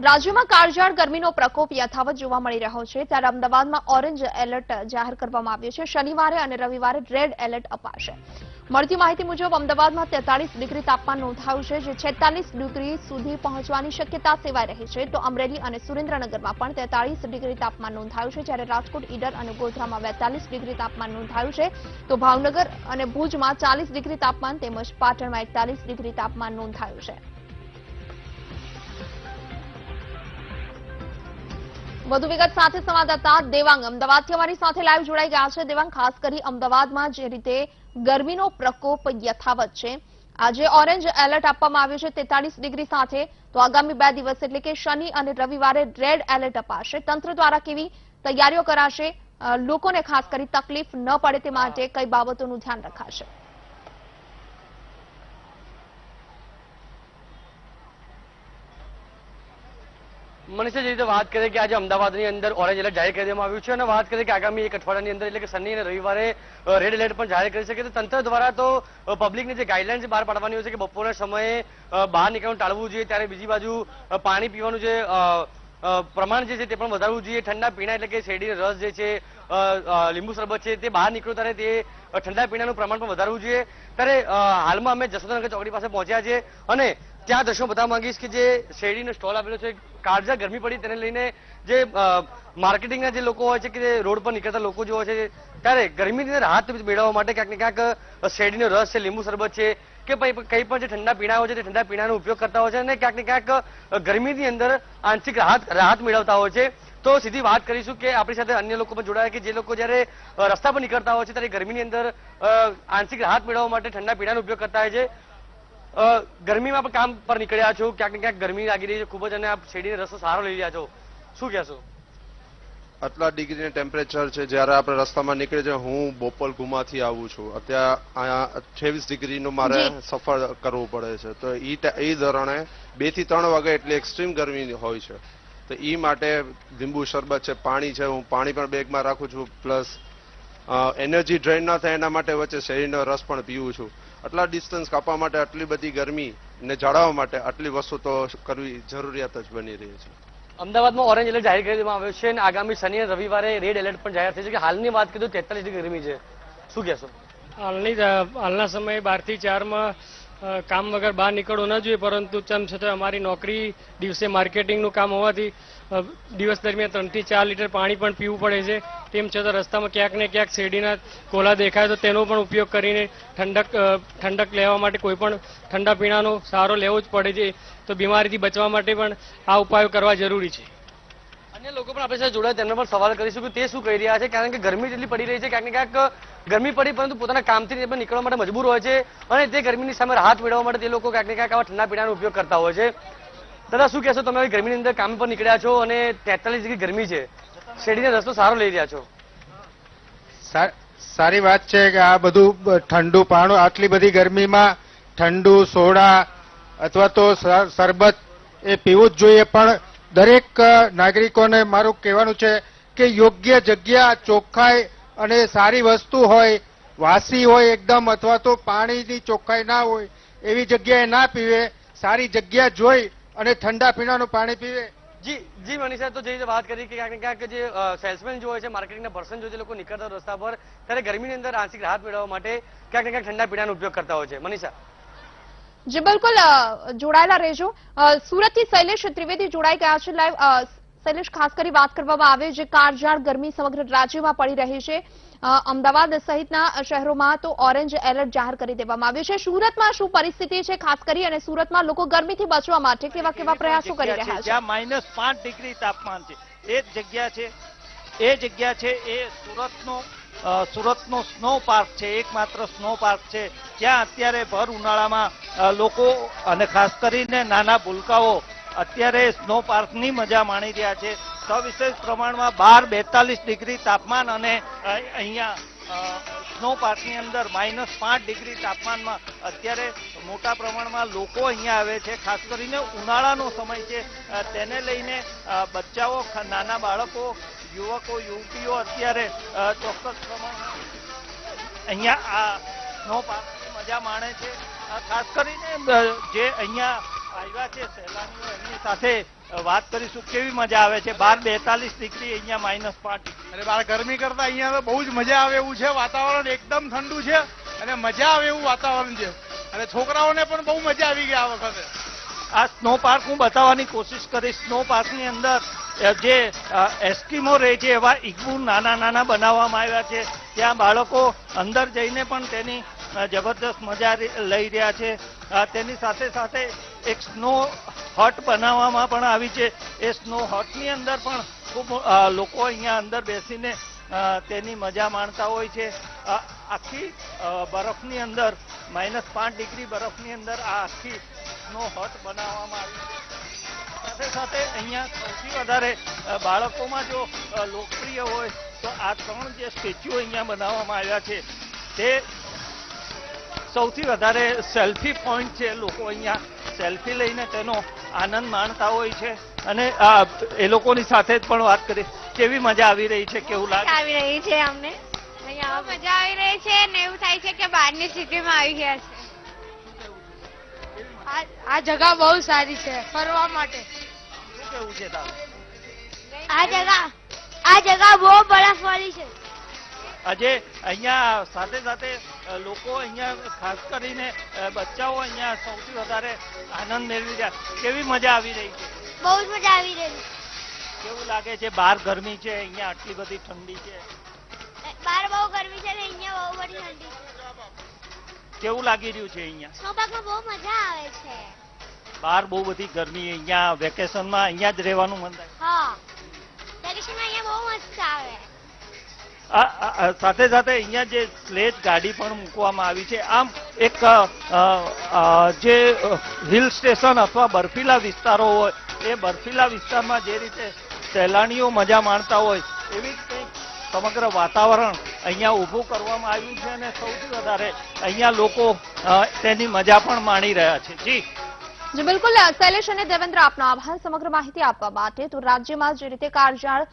રાજ્યમાં કાળઝાળ ગરમીનો પ્રકોપ યથાવત જોવા મળી રહ્યો છે ત્યારે અમદાવાદમાં ઓરેન્જ એલર્ટ જાહેર કરવામાં આવ્યું છે। શનિવારે અને રવિવારે રેડ એલર્ટ અપાશે। મળતી માહિતી મુજબ અમદાવાદમાં 43 ડિગ્રી તાપમાન નોંધાયું છે, જે 46 ડિગ્રી સુધી પહોંચવાની શક્યતા સેવાઈ રહી છે। તો અમરેલી અને સુરેન્દ્રનગરમાં પણ 43 ડિગ્રી તાપમાન નોંધાયું છે, જ્યારે રાજકોટ, ઈડર અને ગોધરામાં 42 ડિગ્રી તાપમાન નોંધાયું છે। તો ભાવનગર અને ભુજમાં 40 ડિગ્રી તાપમાન તેમજ પાટણમાં 41 ડિગ્રી તાપમાન નોંધાયું છે। વધુ વિગત સાથે સંવાદદાતા દેવાંગ અમદાવાદથી અમારી સાથે લાઈવ જોડાઈ ગયા છે। દેવાંગ, ખાસ કરી અમદાવાદમાં જે રીતે ગરમીનો પ્રકોપ યથાવત છે, આજે ઓરેન્જ એલર્ટ આપવામાં આવ્યું છે 43 ડિગ્રી સાથે, તો આગામી 2 દિવસ એટલે કે શનિ અને રવિવારે રેડ એલર્ટ અપાશે। તંત્ર દ્વારા કેવી તૈયારીઓ કરાશે, લોકોને ખાસ કરી તકલીફ ન પડે તે માટે કઈ બાબતોનું ધ્યાન રખાશે? મનીષા, જે રીતે વાત કરીએ કે આજે અમદાવાદની અંદર ઓરેન્જ એલર્ટ જાહેર કરી દેવામાં આવ્યું છે અને વાત કરીએ કે આગામી એક અઠવાડિયાની અંદર એટલે કે શનિ અને રવિવારે રેડ એલર્ટ પણ જાહેર કરી શકે, તો તંત્ર દ્વારા તો પબ્લિકને જે ગાઈડલાઇન્સ બહાર પાડવાની હોય છે કે બપોરના સમયે બહાર નીકળવાનું ટાળવું જોઈએ, ત્યારે બીજી બાજુ પાણી પીવાનું જે પ્રમાણ જે છે તે પણ વધારવું જોઈએ। ઠંડા પીણા એટલે કે શેરડીનો રસ જે છે, લીંબુ શરબત છે, તે બહાર નીકળો ત્યારે તે ઠંડા પીણાનું પ્રમાણ પણ વધારવું જોઈએ। ત્યારે હાલમાં અમે જસવંતનગર ચોકડી પાસે પહોંચ્યા છીએ અને ત્યાં દ્રશ્યો બતાવવા માંગીશ કે જે શેરડીનો સ્ટોલ આવેલો છે, કાળઝાળ ગરમી પડી તેને લઈને જે માર્કેટિંગના જે લોકો હોય છે કે રોડ પર નીકળતા લોકો જે હોય છે, ત્યારે ગરમીની રાહત મેળવવા માટે ક્યાંક ને ક્યાંક શેરડીનો રસ છે, લીંબુ શરબત છે કે કંઈ પણ જે ઠંડા પીણા હોય છે તે ઠંડા પીણાનો ઉપયોગ કરતા હોય છે અને ક્યાંક ને ક્યાંક ગરમીની અંદર આંશિક રાહત મેળવતા હોય છે। તો સીધી વાત કરીશું કે આપણી સાથે અન્ય લોકો પણ જોડાયા કે જે લોકો જ્યારે રસ્તા પર નીકળતા હોય છે ત્યારે ગરમીની અંદર આંશિક રાહત મેળવવા માટે ઠંડા પીણાનો ઉપયોગ કરતા હોય છે। ગરમીમાં પણ કામ પર નીકળ્યા છો, ક્યાંક ને ક્યાંક ગરમી લાગી રહી છે ખૂબ જ, અને આપ શેરડીનો રસ્તો સારો લઈ રહ્યા છો, શું કહેશો? આટલા ડિગ્રીનું ટેમ્પરેચર છે, જ્યારે આપણે રસ્તામાં નીકળે છે, હું બોપલ ગુમાથી આવું છું, અત્યારે અહીંયા 28 ડિગ્રીનું મારે સફર કરવું પડે છે, તો એ ધોરણે 2 થી 3 વાગે એટલી એક્સ્ટ્રીમ ગરમી હોય છે, તો એ માટે લીંબુ શરબત છે, પાણી છે, હું પાણી પણ બેગમાં રાખું છું, પ્લસ એનર્જી ડ્રેન ન થાય એના માટે વચ્ચે શેરડીનો રસ પણ પીવું છું। આટલા ડિસ્ટન્સ કાપવા માટે, આટલી બધી ગરમી ને જાળવવા માટે આટલી વસ્તુ તો કરવી જરૂરિયાત જ બની રહી છે। અમદાવાદમાં ઓરેન્જ એલર્ટ જાહેર કરી દેવામાં આવ્યો છે અને આગામી શનિ અને રવિવારે રેડ એલર્ટ પણ જાહેર થઈ છે, કે હાલની વાત કરીએ તો 43 ડિગ્રી ગરમી છે, શું કહેશો? હાલના સમયે 12 થી 4માં કામ વગર બહાર નીકળવું ન જોઈએ, પરંતુ તેમ છતાં અમારી નોકરી દિવસે માર્કેટિંગનું કામ હોવાથી દિવસ દરમિયાન 3 થી 4 લીટર પાણી પણ પીવું પડે છે। તેમ છતાં રસ્તામાં ક્યાંક ને ક્યાંક શેરડીના કોલા દેખાય તો તેનો પણ ઉપયોગ કરીને ઠંડક લેવા માટે કોઈ પણ ઠંડા પીણાનો સહારો લેવો જ પડે છે, તો બીમારીથી બચવા માટે પણ આ ઉપાયો કરવા જરૂરી છે। અન્ય લોકો પણ આપણી સાથે જોડાય, તેમને પણ સવાલ કરીશું કે તે શું કહી રહ્યા છે, કારણ કે ગરમી જેટલી પડી રહી છે, ક્યાંક ને ક્યાંક ગરમી પડી પરંતુ પોતાના કામથી નીકળવા માટે મજબૂર હોય છે અને તે ગરમીની સામે રાહત મેળવવા માટે તે લોકો ક્યાંક ને ક્યાંક આવા ઠંડા પીણાનો ઉપયોગ કરતા હોય છે। દાદા, શું કહેશો, તમે ગરમીની અંદર કામ પર નીકળ્યા છો અને 43 ડિગ્રી ગરમી છે, શેરડીનો રસ્તો સારો લઈ રહ્યા છો? સારી વાત છે કે આ બધું ઠંડુ પાણું આટલી બધી ગરમીમાં ઠંડુ સોડા અથવા તો શરબત એ પીવું જ જોઈએ, પણ દરેક નાગરિકોને મારું કહેવાનું છે કે યોગ્ય જગ્યા, ચોખ્ખાઈ અને સારી વસ્તુ હોય, વાસી હોય એકદમ અથવા તો પાણીની ચોખ્ખાઈ ના હોય એવી જગ્યાએ ના પીવે, સારી જગ્યા જોઈ અને ઠંડા પીણાનું પાણી પીવે। જી મનીષા, તો જે રીતે વાત કરી કે ક્યાંક ને ક્યાંક જે સેલ્સમેન જો હોય છે, માર્કેટિંગના પર્સન જો લોકો નીકળતા રસ્તા પર, ત્યારે ગરમીની અંદર આંશિક રાહત મેળવવા માટે ક્યાંક ને ક્યાંક ઠંડા પીણાનો ઉપયોગ કરતા હોય છે। મનીષા, જી બિલકુલ, જોડાયેલા રહેજો। સુરતથી શૈલેષ ત્રિવેદી જોડાઈ ગયા છે લાઈવ। શૈલેષ, ખાસ કરી વાત કરવામાં આવે જે કાળઝાળ ગરમી સમગ્ર રાજ્યમાં પડી રહી છે, અમદાવાદ સહિતના શહેરોમાં તો ઓરેન્જ એલર્ટ જાહેર કરી દેવામાં આવ્યું છે, સુરતમાં શું પરિસ્થિતિ છે ખાસ કરી, અને સુરતમાં લોકો ગરમીથી બચવા માટે કેવા કેવા પ્રયાસો કરી રહ્યા છે? જ્યાં -5 ડિગ્રી તાપમાન છે, એ જગ્યા છે એ સુરતનો સ્નો પાર્ક છે, એકમાત્ર સ્નો પાર્ક છે, જ્યાં અત્યારે ભર ઉનાળામાં લોકો અને ખાસ કરીને નાના ભૂલકાઓ અત્યારે સ્નો પાર્કની મજા માણી રહ્યા છે। સવિશેષ પ્રમાણમાં બહાર 42 ડિગ્રી તાપમાન અને અહીંયા સ્નો પાર્કની અંદર -5 ડિગ્રી તાપમાનમાં અત્યારે મોટા પ્રમાણમાં લોકો અહીંયા આવે છે। ખાસ કરીને ઉનાળાનો સમય છે, તેને લઈને બચ્ચાઓ, નાના બાળકો, યુવકો, યુવતીઓ અત્યારે ચોક્કસ પ્રમાણમાં અહીંયા આ સ્નો પાર્કની મજા માણે છે। ખાસ કરીને જે અહીંયા આવ્યા છે સહેલાણીઓ એમની સાથે વાત કરીશું કેવી મજા આવે છે. 42 ડિગ્રી અહીંયા -5 ડિગ્રી. અને બહાર ગરમી કરતા અહીંયા તો બહુ જ મજા આવે એવું છે. વાતાવરણ એકદમ ઠંડુ છે અને મજા આવે એવું વાતાવરણ છે અને છોકરાઓને પણ બહુ મજા આવી ગઈ આ વખતે. આ સ્નો પાર્ક હું બતાવવાની કોશિશ કરીશ. સ્નો પાર્કની અંદર જે એસ્કિમો રહે છે એવા ઇગ્લુ નાના નાના બનાવવામાં આવ્યા છે. ત્યાં બાળકો અંદર જઈને પણ તેની જબરદસ્ત મજા લઈ રહ્યા છે. તેની સાથે સાથે એક સ્નો હટ બનાવવામાં પણ આવી છે. એ સ્નો હટની અંદર પણ ખૂબ લોકો અહીંયા અંદર બેસીને તેની મજા માણતા હોય છે. આખી બરફની અંદર -5 ડિગ્રી બરફની અંદર આ આખી સ્નો હટ બનાવવામાં આવી છે. સાથે સાથે અહીંયા સૌથી વધારે બાળકોમાં જો લોકપ્રિય હોય તો આ 3 જે સ્ટેચ્યુ અહીંયા બનાવવામાં આવ્યા છે તે સૌથી વધારે સેલ્ફી પોઈન્ટ છે. લોકો અહીંયા સેલ્ફી લઈને તેનો આનંદ માણતા હોય છે. અને એ લોકોની સાથે જ પણ વાત કરી કેવી મજા આવી રહી છે, કેવું લાગે આવી રહી છે. અમને અહીંયા મજા આવી રહી છે ને એવું થાય છે કે બહારની સિટીમાં આવી ગયા છે. આ જગા બહુ સારી છે ફરવા માટે. શું કેવું છે તારું? આ જગા બહુ બરફવાળી છે. આજે અહીંયા સાથે સાથે લોકો અહીંયા ખાસ કરીને બચ્ચાઓ અહીંયા સૌથી વધારે આનંદ મેળવી રહ્યા. કેવી મજા આવી રહી છે? બહુ જ મજા આવી રહી છે. કેવું લાગે છે? બહાર ગરમી છે, અહીંયા આટલી બધી ઠંડી છે. બહાર બહુ ગરમી છે ને અહીંયા બહુ બધી ઠંડી છે. કેવું લાગી રહ્યું છે અહીંયા? સ્નોપાર્કમાં બહુ મજા આવે છે. બહાર બહુ બધી ગરમી, અહીંયા વેકેશનમાં અહીંયા જ રહેવાનું મન થાય. હા, વેકેશનમાં અહીંયા બહુ મસ્ત આવે. સાથે સાથે અહીંયા જે સ્લેજ ગાડી પણ મૂકવામાં આવી છે. આમ એક જે હિલ સ્ટેશન અથવા બર્ફીલા વિસ્તારો હોય એ બર્ફીલા વિસ્તારમાં જે રીતે સહેલાણીઓ મજા માણતા હોય એવી જ કંઈક સમગ્ર વાતાવરણ અહીંયા ઊભું કરવામાં આવ્યું છે અને સૌથી વધારે અહીંયા લોકો તેની મજા પણ માણી રહ્યા છે. જી બિલકુલ શૈલેષ અને દેવેન્દ્ર, આપનો આભાર સમગ્ર માહિતી આપવા માટે. તો રાજ્યમાં જે રીતે કાળઝાળ